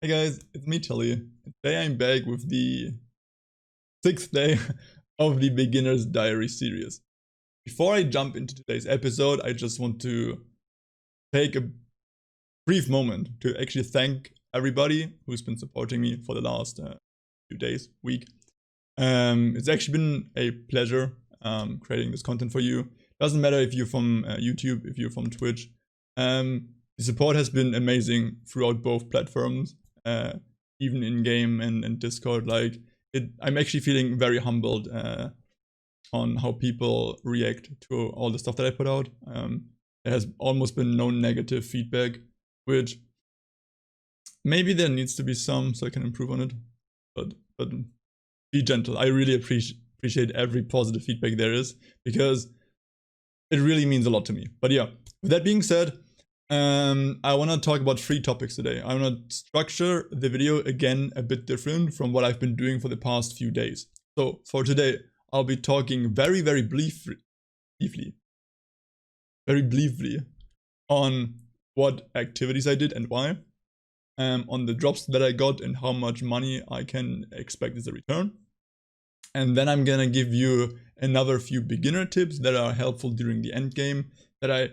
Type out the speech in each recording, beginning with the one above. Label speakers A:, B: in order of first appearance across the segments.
A: Hey guys, it's me Tilly. Today I'm back with the 6th day of the Beginner's Diary series. Before I jump into today's episode, I just want to take a brief moment to actually thank everybody who's been supporting me for the last few days, week. It's actually been a pleasure creating this content for you. Doesn't matter if you're from YouTube, if you're from Twitch. The support has been amazing throughout both platforms. Even in game and Discord, I'm actually feeling very humbled on how people react to all the stuff that I put out. There has almost been no negative feedback, which maybe there needs to be some, so I can improve on it. But be gentle. I really appreciate every positive feedback there is, because it really means a lot to me. But yeah, with that being said, I want to talk about 3 topics today. I want to structure the video again a bit different from what I've been doing for the past few days. So for today, I'll be talking very briefly on what activities I did and why, on the drops that I got and how much money I can expect as a return. And then I'm gonna give you another few beginner tips that are helpful during the end game that I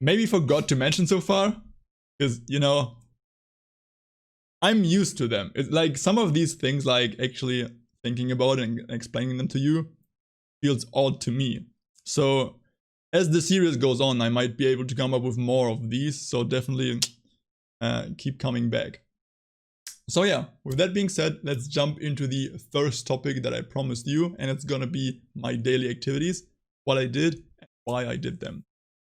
A: maybe forgot to mention so far, because, you know, I'm used to them. It's like some of these things, like actually thinking about it and explaining them to you feels odd to me. So as the series goes on, I might be able to come up with more of these, so definitely keep coming back. So yeah, with that being said, let's jump into the first topic that I promised you, and it's gonna be my daily activities, what I did, and why I did them.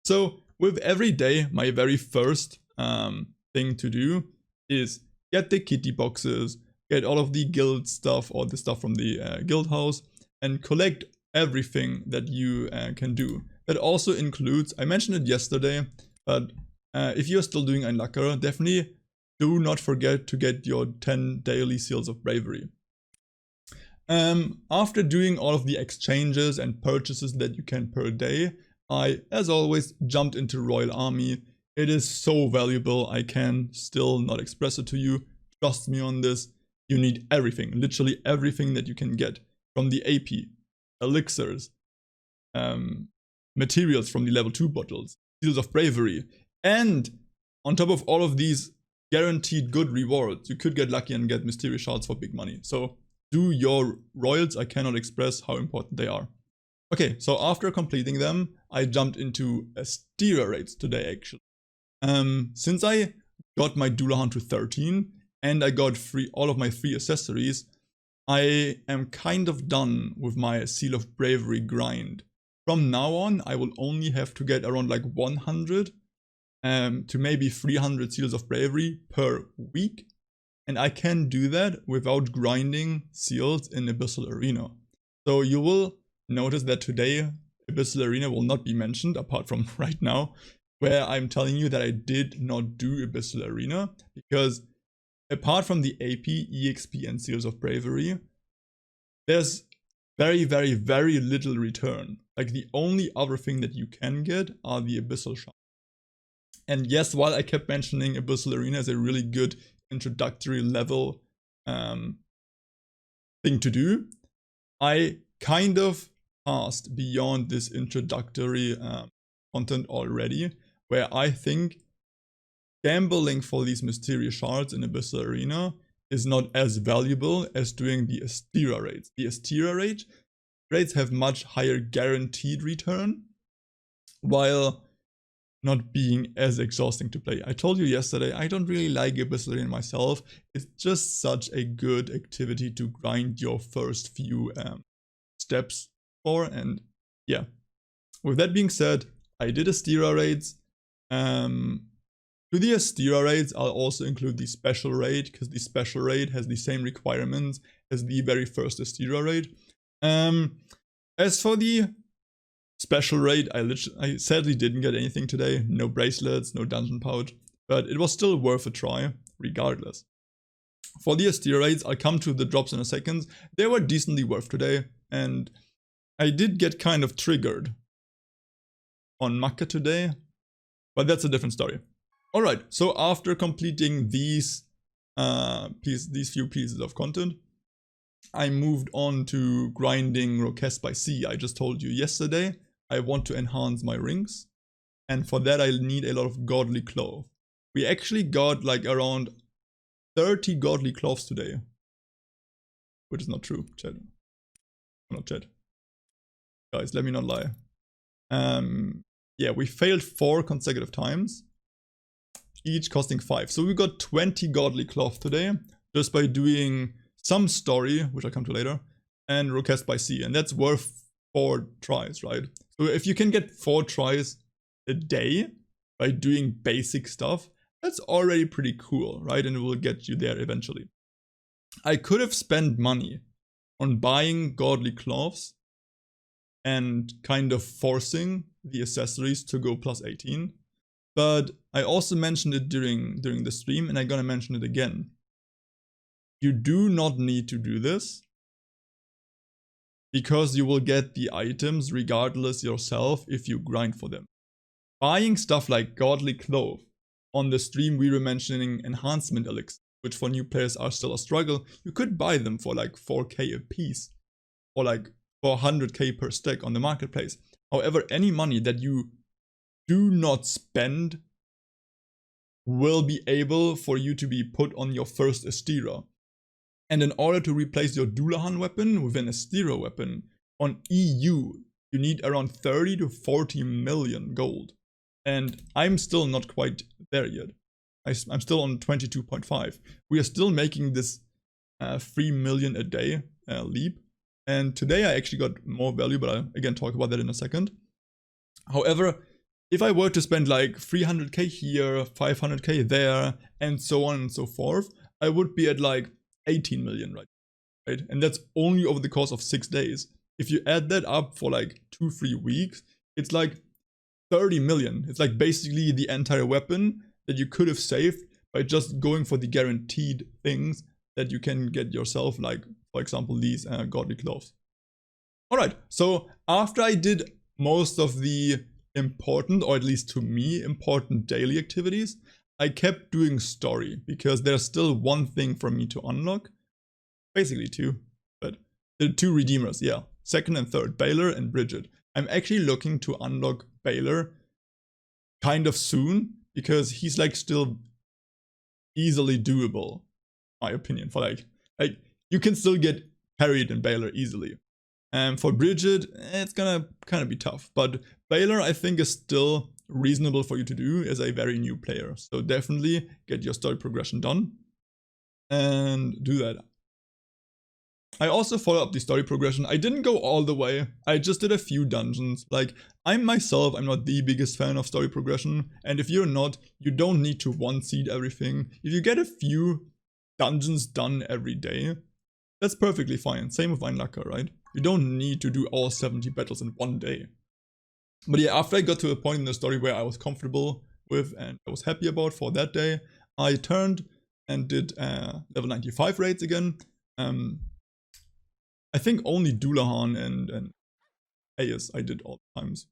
A: So with every day, my very first thing to do is get the kitty boxes, get all of the guild stuff or the stuff from the guild house, and collect everything that you can do. That also includes, I mentioned it yesterday, but if you're still doing Unlocker, definitely do not forget to get your 10 daily seals of bravery. After doing all of the exchanges and purchases that you can per day, I, as always, jumped into Royal Army. It is so valuable, I can still not express it to you. Trust me on this. You need everything, literally everything that you can get. From the AP, elixirs, materials from the level 2 bottles, seals of bravery, and on top of all of these guaranteed good rewards, you could get lucky and get mysterious shards for big money. So do your royals, I cannot express how important they are. Okay, so after completing them, I jumped into Astera raids today actually. Since I got my Dullahan to 13 and I got all of my free accessories, I am kind of done with my Seal of Bravery grind. From now on, I will only have to get around like 100 to maybe 300 Seals of Bravery per week. And I can do that without grinding seals in Abyssal Arena. So you will notice that today Abyssal Arena will not be mentioned, apart from right now, where I'm telling you that I did not do Abyssal Arena, because apart from the AP, EXP and Seals of Bravery, there's very little return. Like the only other thing that you can get are the Abyssal shards. And yes, while I kept mentioning Abyssal Arena as a really good introductory level thing to do, I kind of passed beyond this introductory content already, where I think gambling for these mysterious shards in Abyssal Arena is not as valuable as doing the Astera raids. The Astera raids have much higher guaranteed return, while not being as exhausting to play. I told you yesterday, I don't really like Abyssal Arena myself. It's just such a good activity to grind your first few steps for, and yeah. With that being said, I did Astera raids. To the Astera raids, I'll also include the special raid, because the special raid has the same requirements as the very first Astera raid. As for the special raid, I sadly didn't get anything today. No bracelets, no dungeon pouch, but it was still worth a try, regardless. For the Astera raids, I'll come to the drops in a second. They were decently worth today, and I did get kind of triggered on Makka today, but that's a different story. Alright, so after completing these few pieces of content, I moved on to grinding Roquest by Sea. I just told you yesterday I want to enhance my rings, and for that I need a lot of godly cloth. We actually got like around 30 godly cloths today, which is not true, chat. Not chat. Guys, let me not lie. Yeah, we failed 4 consecutive times, each costing 5. So we got 20 godly cloth today, just by doing some story, which I'll come to later, and Roquest by Sea, and that's worth 4 tries, right? So if you can get 4 tries a day by doing basic stuff, that's already pretty cool, right? And it will get you there eventually. I could have spent money on buying godly cloths and kind of forcing the accessories to go plus 18, but I also mentioned it during the stream, and I'm gonna mention it again. You do not need to do this, because you will get the items regardless yourself if you grind for them. Buying stuff like godly cloth, on the stream we were mentioning enhancement elixirs, which for new players are still a struggle. You could buy them for like 4k a piece, or like for 100k per stack on the marketplace. However, any money that you do not spend will be able for you to be put on your first Astera. And in order to replace your Dullahan weapon with an Astera weapon on EU, you need around 30 to 40 million gold. And I'm still not quite there yet. I'm still on 22.5. We are still making this 3 million a day leap. And today I actually got more value, but I'll again talk about that in a second. However, if I were to spend like 300k here, 500k there, and so on and so forth, I would be at like 18 million, right? And that's only over the course of 6 days. If you add that up for like 2-3 weeks, it's like 30 million. It's like basically the entire weapon that you could have saved by just going for the guaranteed things that you can get yourself, like for example these godly cloths. Alright, so after I did most of the important, or at least to me important daily activities, I kept doing story, because there's still one thing for me to unlock. Basically 2, but the 2 redeemers, yeah. Second and third, Baylor and Bridget. I'm actually looking to unlock Baylor kind of soon, because he's like still easily doable, in my opinion. For like you can still get carried in Baylor easily. And for Bridget, it's gonna kind of be tough, but Baylor I think is still reasonable for you to do as a very new player. So definitely get your story progression done and do that. I also follow up the story progression. I didn't go all the way. I just did a few dungeons. Like, I'm not the biggest fan of story progression. And if you're not, you don't need to one-seed everything. If you get a few dungeons done every day, that's perfectly fine. Same with Einlaka, right? You don't need to do all 70 battles in one day. But yeah, after I got to a point in the story where I was comfortable with and I was happy about for that day, I turned and did level 95 raids again. I think only Dullahan and Ayas I did all the times.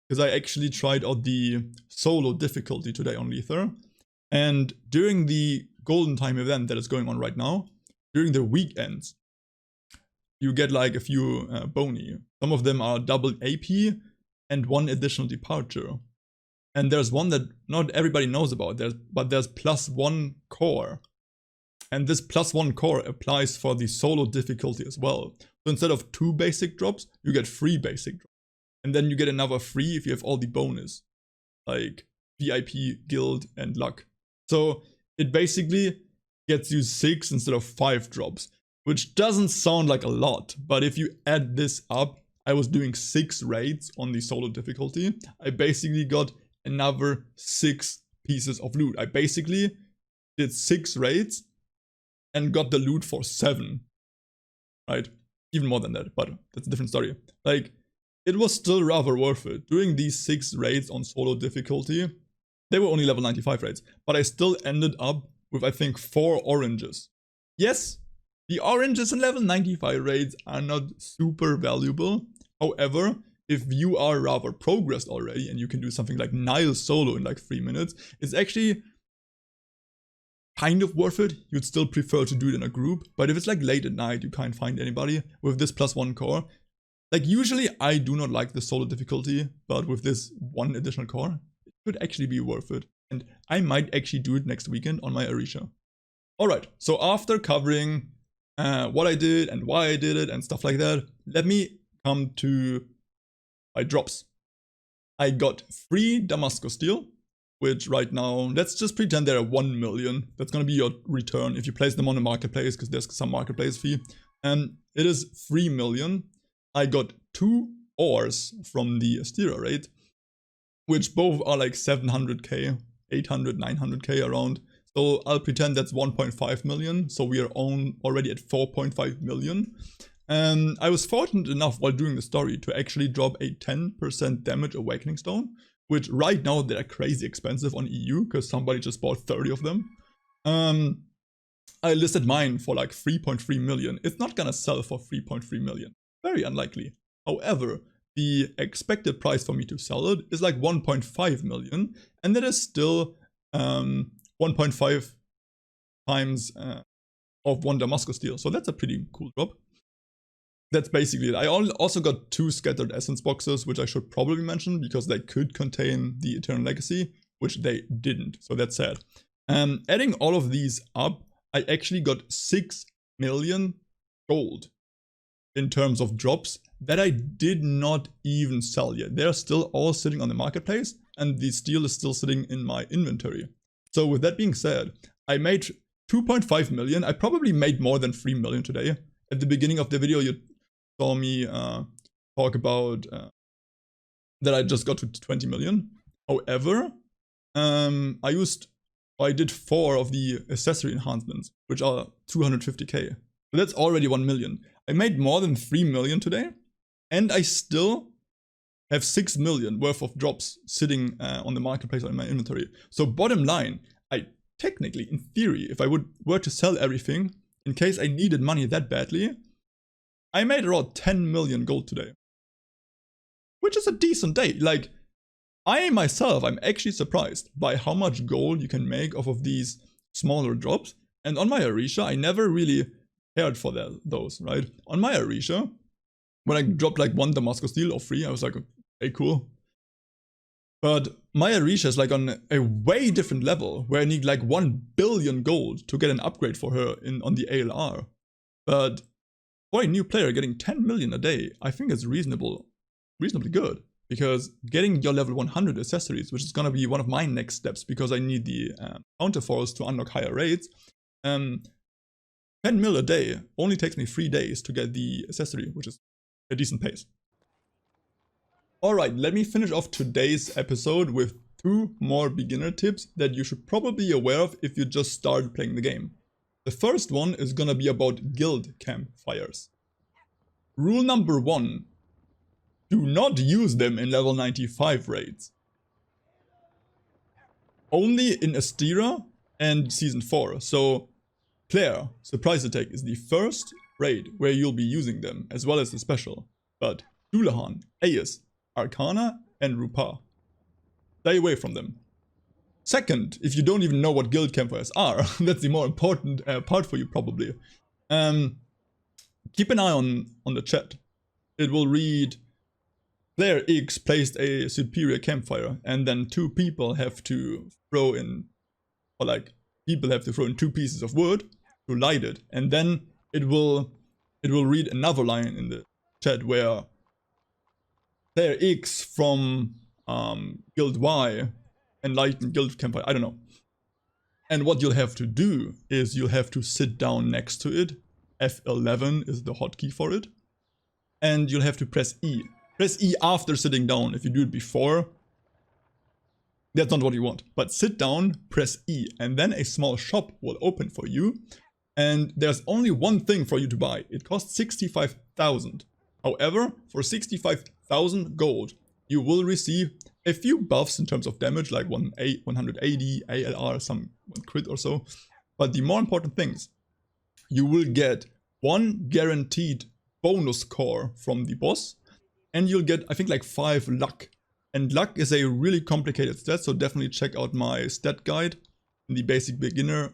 A: Because I actually tried out the solo difficulty today on Lether. And during the Golden Time event that is going on right now, during the weekends, you get like a few boni. Some of them are double AP and 1 additional departure. And there's one that not everybody knows about, but there's +1 core. And this +1 core applies for the solo difficulty as well. So instead of 2 basic drops, you get 3 basic drops. And then you get another 3 if you have all the bonus, like VIP, guild, and luck. So it basically gets you 6 instead of 5 drops, which doesn't sound like a lot. But if you add this up, I was doing 6 raids on the solo difficulty. I basically got another 6 pieces of loot. I basically did 6 raids and got the loot for 7, right? Even more than that, but that's a different story. Like, it was still rather worth it. Doing these 6 raids on solo difficulty, they were only level 95 raids, but I still ended up with, I think, 4 oranges. Yes, the oranges in level 95 raids are not super valuable. However, if you are rather progressed already and you can do something like Nile solo in like 3 minutes, it's actually kind of worth it. You'd still prefer to do it in a group, but if it's like late at night, you can't find anybody with this +1 core. Like usually I do not like the solo difficulty, but with this 1 additional core, it could actually be worth it. And I might actually do it next weekend on my Arisha. Alright, so after covering what I did and why I did it and stuff like that, let me come to my drops. I got 3 Damascus steel, which right now, let's just pretend they're 1 million. That's gonna be your return if you place them on the marketplace, because there's some marketplace fee. And it is 3 million. I got 2 ores from the Astera raid, which both are like 700k, 800, 900k around. So I'll pretend that's 1.5 million. So we are already at 4.5 million. And I was fortunate enough while doing the story to actually drop a 10% damage awakening stone, which right now they're crazy expensive on EU because somebody just bought 30 of them. I listed mine for like 3.3 million. It's not gonna sell for 3.3 million. Very unlikely. However, the expected price for me to sell it is like 1.5 million, and that is still 1.5 times of 1 Damascus steel. So that's a pretty cool drop. That's basically it. I also got 2 scattered essence boxes, which I should probably mention because they could contain the Eternal Legacy, which they didn't. So that's sad. Adding all of these up, I actually got 6 million gold in terms of drops that I did not even sell yet. They're still all sitting on the marketplace and the steel is still sitting in my inventory. So with that being said, I made 2.5 million. I probably made more than 3 million today. At the beginning of the video, you saw me talk about that I just got to 20 million. However, I did 4 of the accessory enhancements, which are 250k. So that's already 1 million. I made more than 3 million today, and I still have 6 million worth of drops sitting on the marketplace or in my inventory. So bottom line, I technically, in theory, if I were to sell everything, in case I needed money that badly, I made around 10 million gold today. Which is a decent day. Like, I myself, I'm actually surprised by how much gold you can make off of these smaller drops. And on my Arisha, I never really cared for those, right? On my Arisha, when I dropped like 1 Damascus steel or 3, I was like, okay, cool. But my Arisha is like on a way different level, where I need like 1 billion gold to get an upgrade for her on the ALR. But for a new player, getting 10 million a day, I think is reasonably good. Because getting your level 100 accessories, which is going to be one of my next steps, because I need the counterforce to unlock higher rates, 10 mil a day only takes me 3 days to get the accessory, which is a decent pace. Alright, let me finish off today's episode with 2 more beginner tips that you should probably be aware of if you just started playing the game. The first one is gonna be about guild campfires. Rule number 1. Do not use them in level 95 raids. Only in Astera and Season 4, so Claire, Surprise Attack is the first raid where you'll be using them, as well as the special. But Dullahan, Aes, Arcana, and Rupa. Stay away from them. Second, if you don't even know what guild campfires are, that's the more important part for you probably. Keep an eye on the chat. It will read, Player X placed a superior campfire, and then 2 people have to throw in, or like, people have to throw in 2 pieces of wood to light it, and then it will read another line in the chat where Player X from Guild Y enlightened guild campfire, I don't know. And what you'll have to do is you'll have to sit down next to it. F11 is the hotkey for it. And you'll have to press E. Press E after sitting down. If you do it before, that's not what you want. But sit down, press E, and then a small shop will open for you. And there's only one thing for you to buy. It costs 65,000. However, for 65,000 gold, you will receive a few buffs in terms of damage, like 180, ALR, some crit or so. But the more important things, you will get 1 guaranteed bonus core from the boss, and you'll get, I think, like 5 luck. And luck is a really complicated stat, so definitely check out my stat guide in the basic beginner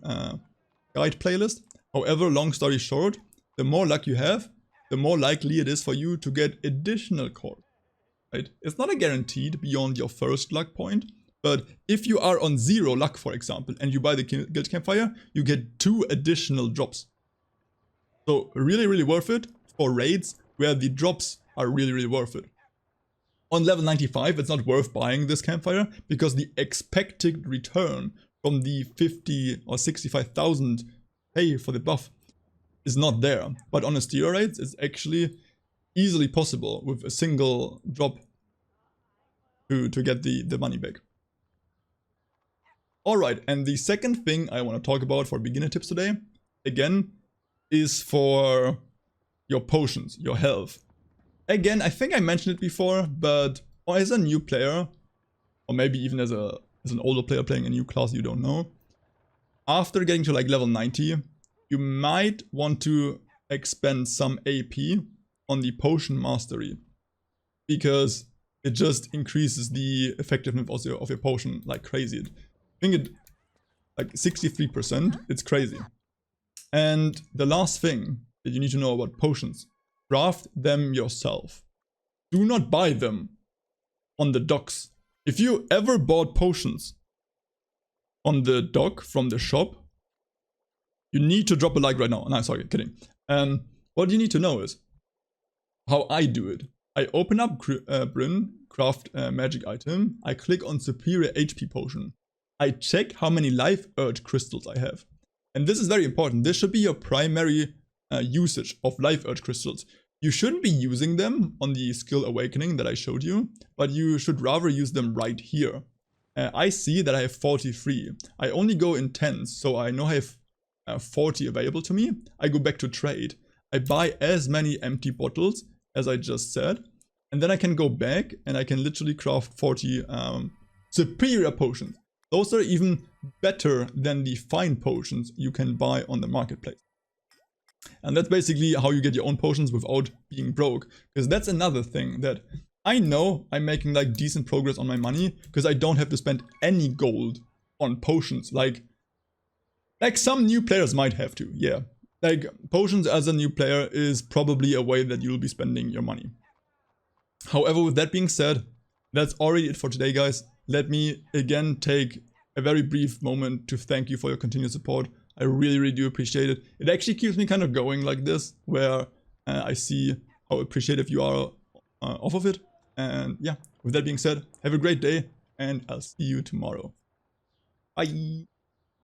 A: guide playlist. However, long story short, the more luck you have, the more likely it is for you to get additional cores. Right? It's not a guaranteed beyond your first luck point, but if you are on 0 luck, for example, and you buy the Guild Campfire, you get 2 additional drops. So really, really worth it for raids where the drops are really, really worth it. On level 95, it's not worth buying this campfire because the expected return from the 50 or 65,000 pay for the buff is not there. But on a steer raids, it's actually easily possible with a single drop to get the money back. Alright, and the second thing I want to talk about for beginner tips today, again, is for your potions, your health. Again, I think I mentioned it before, but as a new player, or maybe even as an older player playing a new class you don't know, after getting to like level 90, you might want to expend some AP on the potion mastery, because it just increases the effectiveness of your potion like crazy. I think it like 63%, it's crazy. And the last thing that you need to know about potions, craft them yourself. Do not buy them on the docks. If you ever bought potions on the dock from the shop, you need to drop a like right now. No, sorry, kidding. What you need to know is how I do it. I open up Bryn, craft a magic item. I click on superior HP potion. I check how many life urge crystals I have. And this is very important. This should be your primary usage of life urge crystals. You shouldn't be using them on the skill awakening that I showed you, but you should rather use them right here. I see that I have 43. I only go in 10s, so I know I have 40 available to me. I go back to trade. I buy as many empty bottles as I just said, and then I can go back and I can literally craft 40 superior potions. Those are even better than the fine potions you can buy on the marketplace. And that's basically how you get your own potions without being broke. Because that's another thing that I know I'm making like decent progress on my money because I don't have to spend any gold on potions. Like some new players might have to, yeah. Like potions as a new player is probably a way that you'll be spending your money. However, with that being said, that's already it for today, guys. Let me again take a very brief moment to thank you for your continued support. I really, really do appreciate it. It actually keeps me kind of going like this, where I see how appreciative you are off of it. And yeah, with that being said, have a great day, and I'll see you tomorrow. Bye!